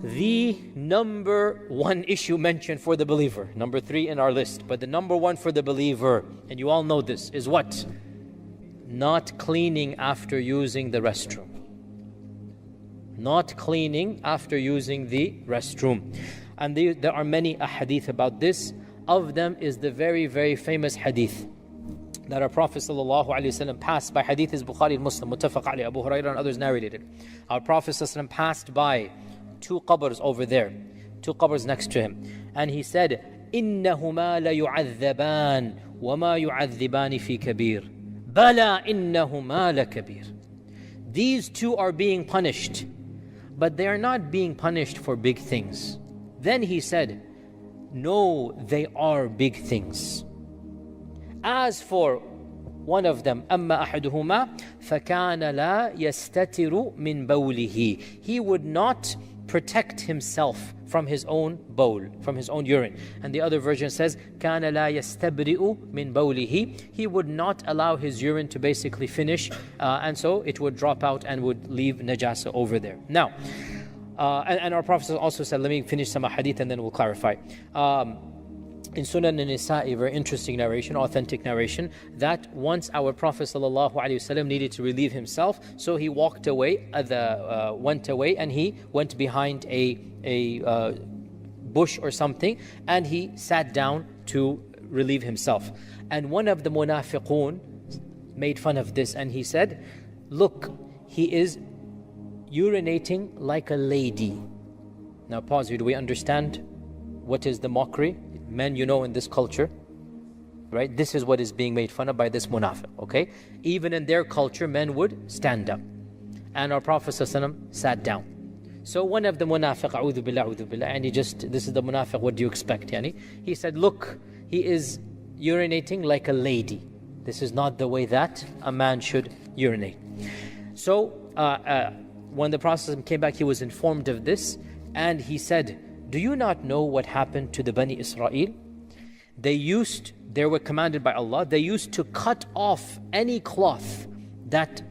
The number one issue mentioned for the believer, number 3 in our list, but the number one for the believer, and you all know this, is what? Not cleaning after using the restroom. Not cleaning after using the restroom. And there are many ahadith about this. Of them is the very, very famous hadith that our Prophet ﷺ passed by. Hadith is Bukhari and Muslim, muttafaq alayhi, Abu Hurairah and others narrated it. Our Prophet ﷺ passed by 2 qabrs over there, 2 qabrs next to him, and he said, إِنَّهُمَا لَيُعَذَّبَانِ وَمَا يُعَذِّبَانِ فِي كَبِيرٍ بَلَا إِنَّهُمَا لَكَبِيرٍ. These 2 are being punished, but they are not being punished for big things. Then he said, no, they are big things. As for one of them, أما أحدهما فكان لا يستتر من بوله. He would not protect himself from his own bowl, from his own urine. And the other version says, كان لا يستبرئ من بوله. He would not allow his urine to basically finish, and so it would drop out and would leave najasa over there. Now, and our Prophet also said, let me finish some hadith and then we'll clarify. In Sunan an-Nisa, a very interesting narration, authentic narration, that once our Prophet ﷺ needed to relieve himself, so he walked away, went away, and he went behind a bush or something, and he sat down to relieve himself. And one of the munafiqun made fun of this, and he said, look, he is urinating like a lady. Now pause here, do we understand what is the mockery? Men, you know, in this culture, right? This is what is being made fun of by this munafiq, okay? Even in their culture, men would stand up. And our Prophet ﷺ sat down. So one of the munafiq, a'udhu billah, and this is the munafiq, what do you expect, yani? He said, look, he is urinating like a lady. This is not the way that a man should urinate. So, when the Prophet came back, he was informed of this, and he said, do you not know what happened to the Bani Israel? They were commanded by Allah, they used to cut off any cloth that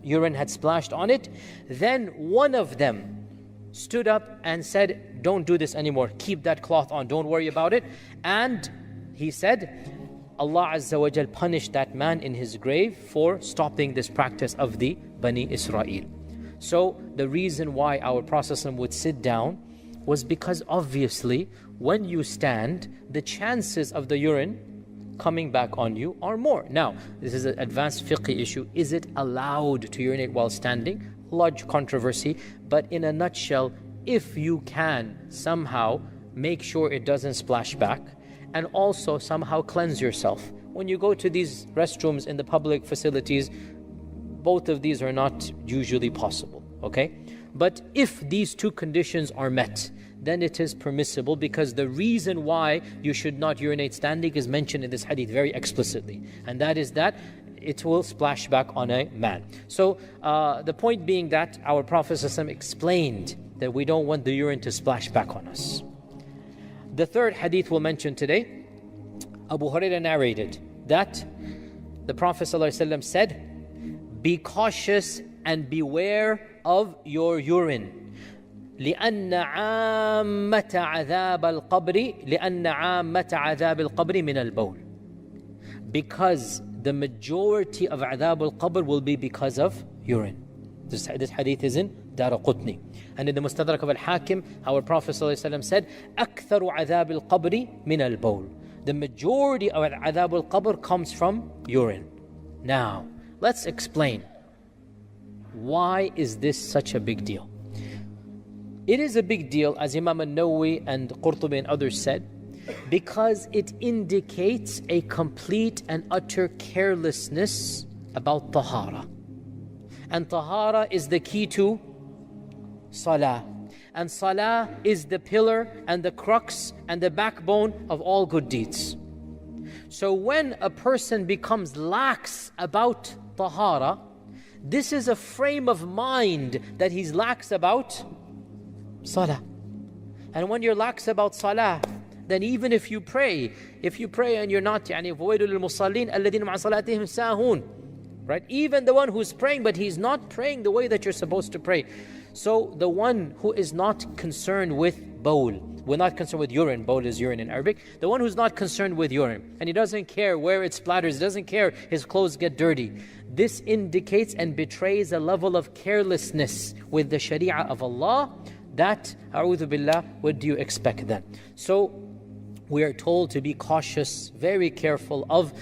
urine had splashed on it. Then one of them stood up and said, don't do this anymore, keep that cloth on, don't worry about it. And he said, Allah Azza wa Jal punished that man in his grave for stopping this practice of the Bani Israel. So the reason why our Prophet would sit down was because obviously when you stand, the chances of the urine coming back on you are more. Now, this is an advanced fiqh issue. Is it allowed to urinate while standing? Large controversy. But in a nutshell, if you can somehow make sure it doesn't splash back, and also somehow cleanse yourself. When you go to these restrooms in the public facilities, both of these are not usually possible, okay? But if these 2 conditions are met, then it is permissible, because the reason why you should not urinate standing is mentioned in this hadith very explicitly. And that is that it will splash back on a man. So the point being that our Prophet ﷺ explained that we don't want the urine to splash back on us. The third hadith we'll mention today, Abu Hurairah narrated that the Prophet ﷺ said, be cautious and beware of your urine. لأن عامة عذاب القبر من البول. Because the majority of عذاب القبر will be because of urine. This hadith is in Daraqutni. And in the Mustadrak of Al-Hakim, our Prophet ﷺ said, أكثر عذاب القبر من البول. The majority of عذاب القبر comes from urine. Now, let's explain. Why is this such a big deal? It is a big deal, as Imam al-Nawawi and Qurtubi and others said, because it indicates a complete and utter carelessness about tahara. And tahara is the key to salah. And salah is the pillar and the crux and the backbone of all good deeds. So when a person becomes lax about tahara, this is a frame of mind that he's lax about salah. And when you're lax about salah, then even if you pray and you're not, وَوَيْلُ لِلْمُصَلِّينَ الَّذِينَ مَعَ صَلَاتِهِمْ سَاهُونَ, right? Even the one who's praying, but he's not praying the way that you're supposed to pray. So the one who is not concerned with bowl, we're not concerned with urine, bowl is urine in Arabic. The one who's not concerned with urine, and he doesn't care where it splatters, he doesn't care his clothes get dirty. This indicates and betrays a level of carelessness with the Sharia of Allah that, a'udhu billah, what do you expect then? So we are told to be cautious, very careful of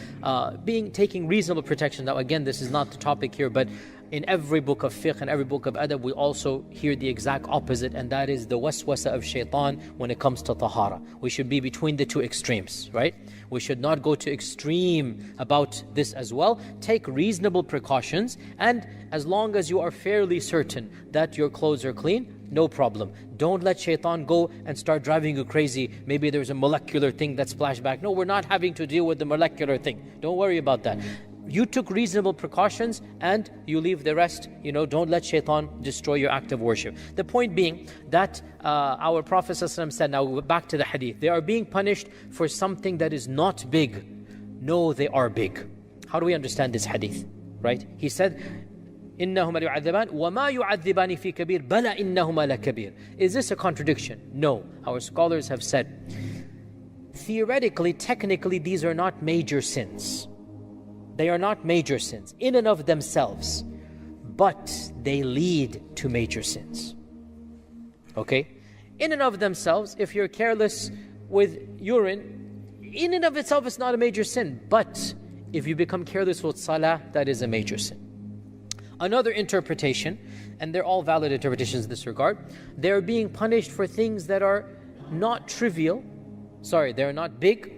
taking reasonable protection. Now again, this is not the topic here, but in every book of fiqh and every book of adab, we also hear the exact opposite, and that is the waswasa of shaitan when it comes to tahara. We should be between the two extremes, right? We should not go to extreme about this as well. Take reasonable precautions, and as long as you are fairly certain that your clothes are clean, no problem. Don't let shaitan go and start driving you crazy. Maybe there's a molecular thing that splashed back. No, we're not having to deal with the molecular thing. Don't worry about that. You took reasonable precautions and you leave the rest. Don't let shaitan destroy your act of worship. The point being that our Prophet ﷺ said, now back to the hadith, they are being punished for something that is not big. No, they are big. How do we understand this hadith? Right? He said, إِنَّهُمَا لَيُعَذِّبَانِ وَمَا يُعَذِّبَانِ فِي كَبِيرٍ بَلَا إِنَّهُمَا لَكَبِيرٌ. Is this a contradiction? No. Our scholars have said, theoretically, technically, these are not major sins. They are not major sins in and of themselves, but they lead to major sins. Okay? In and of themselves, if you're careless with urine, in and of itself it's not a major sin, but if you become careless with salah, that is a major sin. Another interpretation, and they're all valid interpretations in this regard, they're being punished for things that are not trivial. They're not big,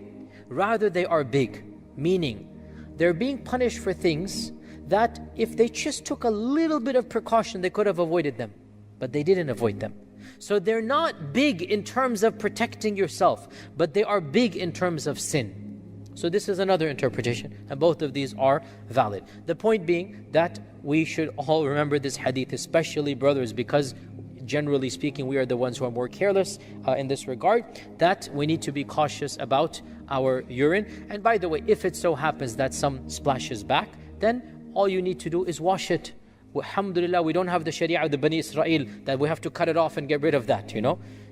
rather they are big, meaning they're being punished for things that if they just took a little bit of precaution, they could have avoided them, but they didn't avoid them. So they're not big in terms of protecting yourself, but they are big in terms of sin. So this is another interpretation, and both of these are valid. The point being that we should all remember this hadith, especially brothers, because generally speaking, we are the ones who are more careless in this regard, that we need to be cautious about our urine. And by the way, if it so happens that some splashes back, then all you need to do is wash it. Alhamdulillah, we don't have the Sharia of the Bani Israel that we have to cut it off and get rid of that,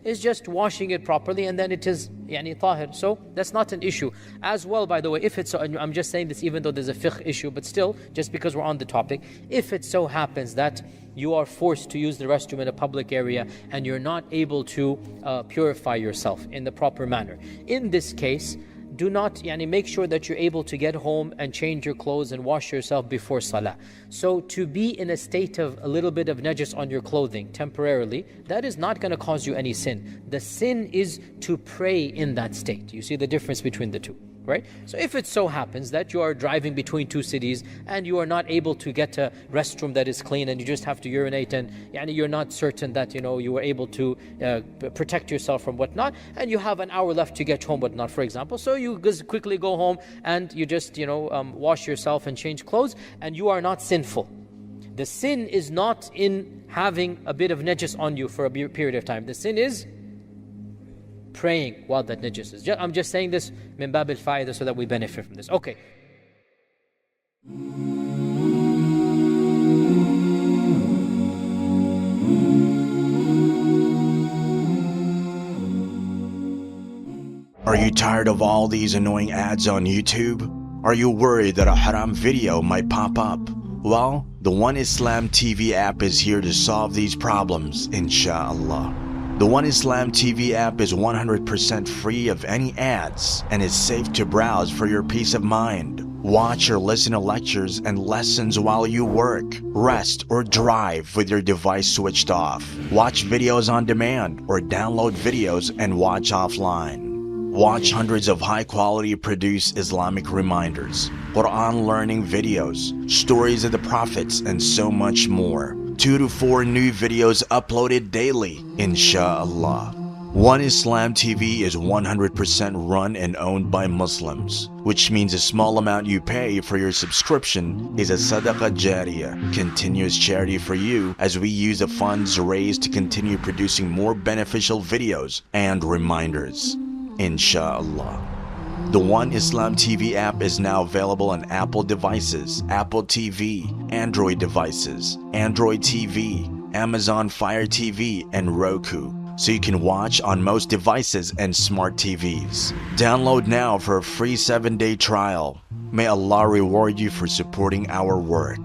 It's just washing it properly and then it is tahir. So that's not an issue. As well, by the way, if it's so, and I'm just saying this even though there's a fiqh issue, but still, just because we're on the topic, if it so happens that you are forced to use the restroom in a public area and you're not able to purify yourself in the proper manner, in this case, do not, make sure that you're able to get home and change your clothes and wash yourself before salah. So to be in a state of a little bit of najis on your clothing temporarily, that is not going to cause you any sin. The sin is to pray in that state. You see the difference between the two, right? So if it so happens that you are driving between two cities and you are not able to get a restroom that is clean and you just have to urinate, and you're not certain that you were able to protect yourself from whatnot, and you have an hour left to get home whatnot, for example, so you just quickly go home and you just wash yourself and change clothes, and you are not sinful. The sin is not in having a bit of najis on you for a period of time. The sin is praying while that najis is. I'm just saying this min bab al-fa'idah so that we benefit from this. Okay. Are you tired of all these annoying ads on YouTube? Are you worried that a haram video might pop up? Well, the One Islam TV app is here to solve these problems, inshallah. The One Islam TV app is 100% free of any ads and is safe to browse for your peace of mind. Watch or listen to lectures and lessons while you work, rest, or drive with your device switched off. Watch videos on demand or download videos and watch offline. Watch hundreds of high-quality produced Islamic reminders, Quran learning videos, stories of the prophets, and so much more. 2 to 4 new videos uploaded daily, inshallah. One Islam TV is 100% run and owned by Muslims, which means a small amount you pay for your subscription is a sadaqah jariyah, continuous charity for you, as we use the funds raised to continue producing more beneficial videos and reminders, inshallah. The One Islam TV app is now available on Apple devices, Apple TV, Android devices, Android TV, Amazon Fire TV, and Roku, so you can watch on most devices and smart TVs. Download now for a free 7-day trial. May Allah reward you for supporting our work.